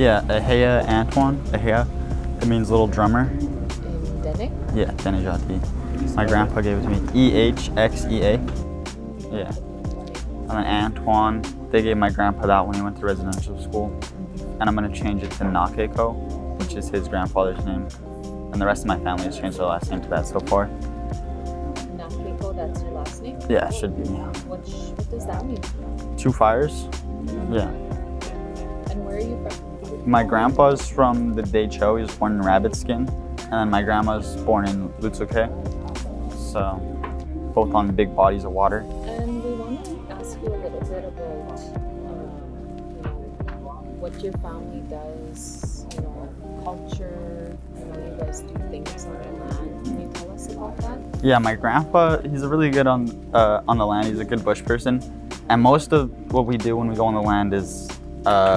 Yeah, Ehxea Antoine. Ehxea. It means little drummer. In Dene? Yeah, Dene Jati. My grandpa gave it to me. Ehxea. Yeah. And then Antoine, they gave my grandpa that when he went to residential school. And I'm gonna change it to Nakeko, which is his grandfather's name. And the rest of my family has changed their last name to that so far. Nakeko, that's your last name? Yeah, it should be. What does that mean? 2 fires. Yeah. And where are you from? My grandpa's from the Daecho. He was born in Rabbit Skin. And then my grandma's born in Lutsuke. So, both on big bodies of water. And we want to ask you a little bit about what your family does, culture, you guys do things on the land. Can you tell us about that? Yeah, my grandpa, he's really good on the land. He's a good bush person. And most of what we do when we go on the land is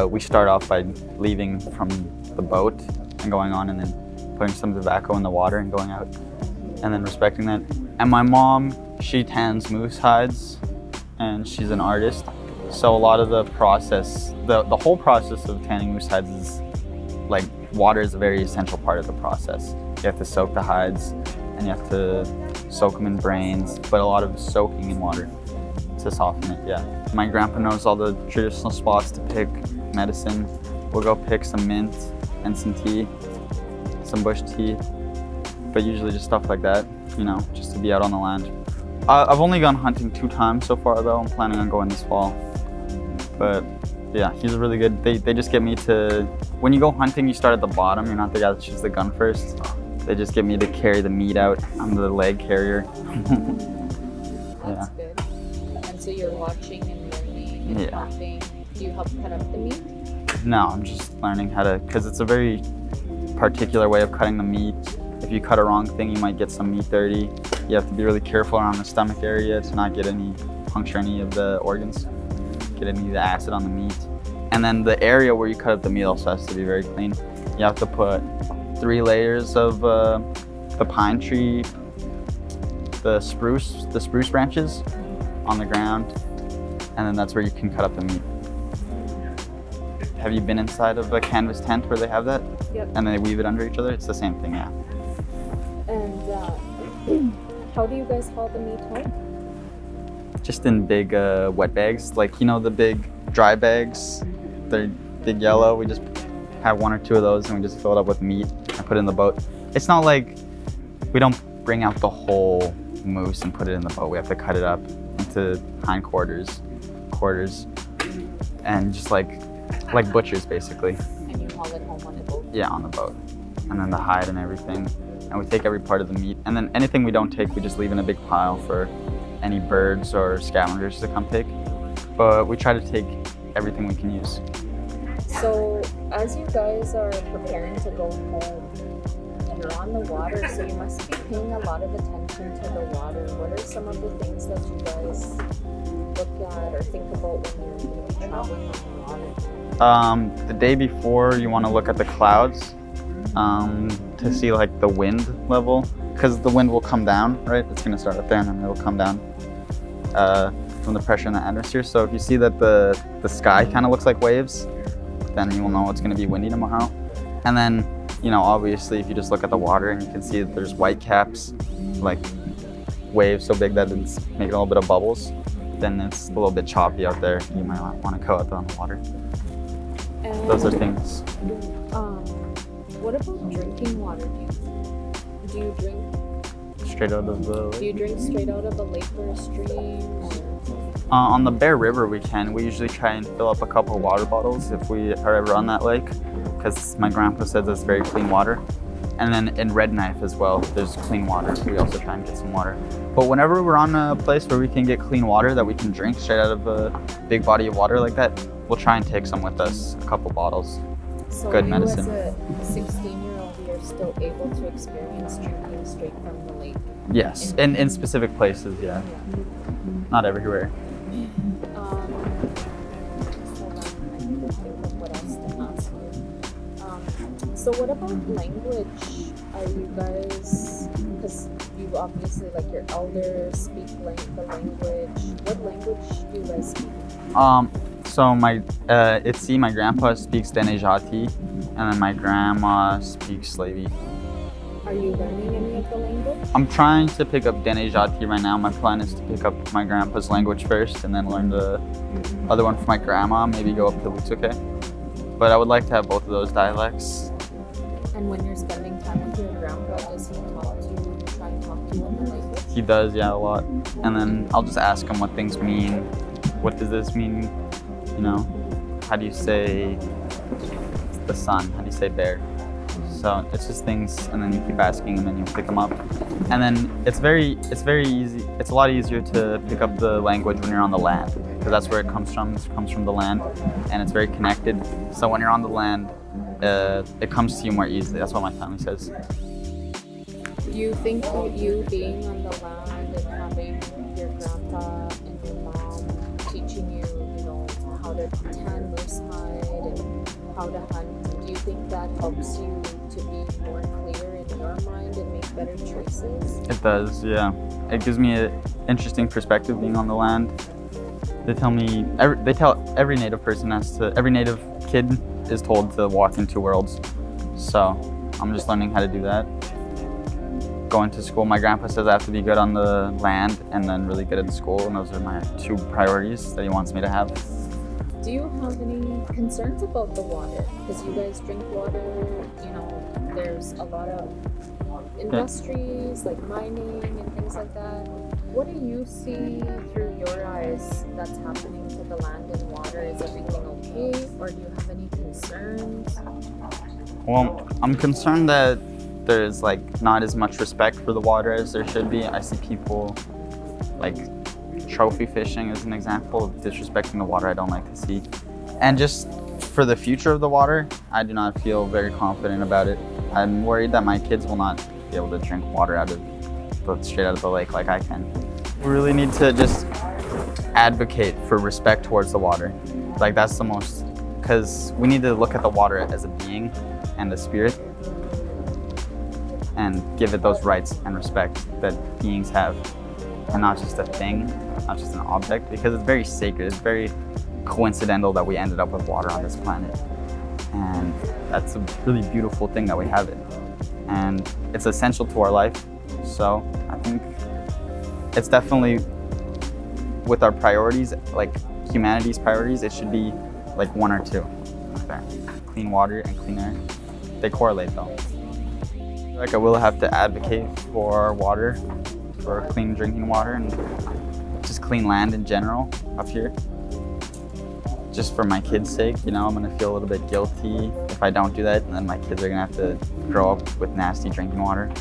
we start off by leaving from the boat and going on and then putting some tobacco in the water and going out and then respecting that. And my mom, she tans moose hides and she's an artist. So a lot of the process, the whole process of tanning moose hides is like water is a very essential part of the process. You have to soak the hides and you have to soak them in brains, but a lot of soaking in water to soften it, yeah. My grandpa knows all the traditional spots to pick medicine. We'll go pick some mint and some tea, some bush tea, but usually just stuff like that, just to be out on the land. I've only gone hunting 2 times so far though. I'm planning on going this fall. But yeah, he's really good. They just get me to, when you go hunting, you start at the bottom. You're not the guy that shoots the gun first. They just get me to carry the meat out. I'm the leg carrier. That's good. And so you're watching and learning and helping. Do you help cut up the meat? No, I'm just learning how to, because it's a very particular way of cutting the meat. If you cut a wrong thing, you might get some meat dirty. You have to be really careful around the stomach area to not get puncture any of the organs, get any of the acid on the meat. And then the area where you cut up the meat also has to be very clean. You have to put 3 layers of the pine tree, the spruce branches on the ground, and then that's where you can cut up the meat. Have you been inside of a canvas tent where they have that? Yep. And they weave it under each other? It's the same thing, yeah. And how do you guys haul the meat home? Just in big wet bags, like the big dry bags. They're big yellow. We just have 1 or 2 of those and we just fill it up with meat and put it in the boat. It's not like we don't bring out the whole moose and put it in the boat. We have to cut it up into quarters, and just like butchers basically. And you haul it home on the boat? Yeah, on the boat. And then the hide and everything. And we take every part of the meat. And then anything we don't take, we just leave in a big pile for any birds or scavengers to come take. But we try to take everything we can use. So as you guys are preparing to go home, you're on the water, so you must be paying a lot of attention to the water. What are some of the things that you guys look at or think about when you're going to be traveling on the water? The day before, you want to look at the clouds to see like the wind level, because the wind will come down, right? It's going to start up there and then it'll come down from the pressure in the atmosphere. So if you see that the sky kind of looks like waves, then you will know it's going to be windy tomorrow. And then, obviously if you just look at the water and you can see that there's white caps, like waves so big that it's making a little bit of bubbles, then it's a little bit choppy out there. You might want to go out there on the water. And those are things. What about drinking water? Do you drink straight out of the lake? Do you drink straight out of a lake or a stream? On the Bear River we can. We usually try and fill up a couple of water bottles if we are ever on that lake, because my grandpa says it's very clean water. And then in Red Knife as well, there's clean water. We also try and get some water. But whenever we're on a place where we can get clean water that we can drink straight out of a big body of water like that, we'll try and take some with us, a couple bottles. So good medicine. As a 16-year-old, you're still able to experience drinking straight from the lake? Yes, in specific places, yeah. Not everywhere. So what about language? Are you guys, because you obviously, like your elders speak the language. What language do you guys speak? So my Ehxea, my grandpa speaks Ehxea, and then my grandma speaks Slavey. Are you learning any of the language? I'm trying to pick up Ehxea right now. My plan is to pick up my grandpa's language first and then learn the other one from my grandma, maybe go up to Lutsuke. But I would like to have both of those dialects. And when you're spending time with your grandpa, does he try and talk to you in the language? He does, yeah, a lot. And then I'll just ask him what things mean. What does this mean? You know, how do you say the sun? How do you say bear? So it's just things, and then you keep asking him and you pick them up. And then it's very easy. It's a lot easier to pick up the language when you're on the land, because that's where it comes from. It comes from the land, and it's very connected. So when you're on the land, it comes to you more easily. That's what my family says. Do you think that you being on the land and having your grandpa and your mom teaching you, you know, how to tan moose hide and how to hunt, do you think that helps you to be more clear in your mind and make better choices? It does, yeah. It gives me an interesting perspective being on the land. They tell me, every native person every native kid is told to walk in two worlds. So I'm just learning how to do that. Going to school, my grandpa says I have to be good on the land and then really good at school, and those are my two priorities that he wants me to have. Do you have any concerns about the water? Because you guys drink water, you know, there's a lot of industries like mining and things like that. What do you see through your eyes that's happening to the land and water? Is everything okay, or do you have any concerns? Well, I'm concerned that there's like not as much respect for the water as there should be. I see people like trophy fishing as an example of disrespecting the water I don't like to see. And just for the future of the water, I do not feel very confident about it. I'm worried that my kids will not be able to drink water straight out of the lake like I can. We really need to just advocate for respect towards the water. Like that's the most, because we need to look at the water as a being and a spirit and give it those rights and respect that beings have, and not just a thing, not just an object, because it's very sacred. It's very coincidental that we ended up with water on this planet, and that's a really beautiful thing that we have it, and it's essential to our life. So I think it's definitely, with our priorities, like humanity's priorities, it should be like one or two. There. Clean water and clean air. They correlate though. Like I will have to advocate for water, for clean drinking water, and just clean land in general up here. Just for my kids' sake, you know, I'm gonna feel a little bit guilty if I don't do that, and then my kids are gonna have to grow up with nasty drinking water.